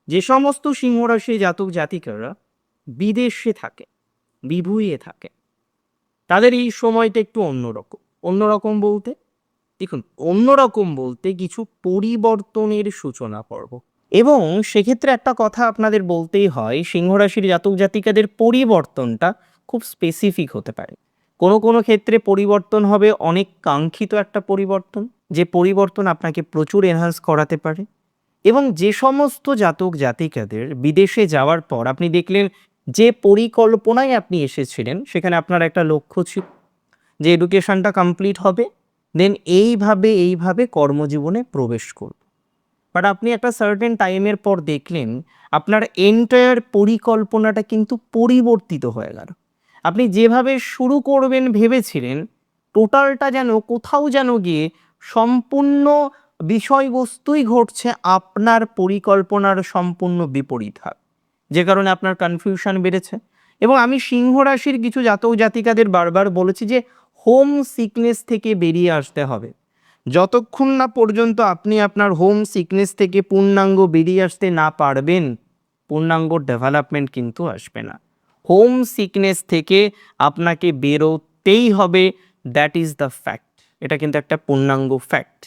যে সমস্ত সিংহ রাশি জাতক জাতিকারা বিদেশে থাকে, বিভুঁইয়ে থাকে, তাদের এই সময়টা একটু অন্যরকম। অন্যরকম বলতে দেখুন, অন্যরকম বলতে কিছু পরিবর্তনের সূচনা পর্ব। এবং সেক্ষেত্রে একটা কথা আপনাদের বলতেই হয়, সিংহ রাশির জাতক জাতিকাদের পরিবর্তনটা খুব স্পেসিফিক হতে পারে। কোনো কোনো ক্ষেত্রে পরিবর্তন হবে অনেক কাঙ্ক্ষিত একটা পরিবর্তন, যে পরিবর্তন আপনাকে প্রচুর এনহান্স করাতে পারে। এবং যে সমস্ত জাতক জাতিকাদের বিদেশে যাওয়ার পর আপনি দেখলেন যে পরিকল্পনায় আপনি এসেছিলেন, সেখানে আপনার একটা লক্ষ্য ছিল যে এডুকেশনটা কমপ্লিট হবে, দেন এইভাবে কর্মজীবনে প্রবেশ করব। বাট আপনি একটা সার্টেন টাইমের পর দেখলেন আপনার এন্টায়ার পরিকল্পনাটা কিন্তু পরিবর্তিত হয়ে গেল। আপনি যেভাবে শুরু করবেন ভেবেছিলেন, টোটালটা যেন কোথাও যেন গিয়ে সম্পূর্ণ বিষয়বস্তুই ঘটছে আপনার পরিকল্পনার সম্পূর্ণ বিপরীত হাল, যে কারণে আপনার কনফিউশন বেড়েছে। এবং আমি সিংহ রাশির কিছু জাতক জাতিকাদের বারবার বলেছি যে হোম সিকনেস থেকে বেরিয়ে আসতে হবে। যতক্ষণ না পর্যন্ত আপনি আপনার হোম সিকনেস থেকে পূর্ণাঙ্গ বেরিয়ে আসতে না পারবেন, পূর্ণাঙ্গ ডেভেলপমেন্ট কিন্তু আসবে না। হোম সিকনেস থেকে আপনাকে বেরোতেই হবে, দ্যাট ইজ দ্য ফ্যাক্ট। এটা কিন্তু একটা পূর্ণাঙ্গ ফ্যাক্ট।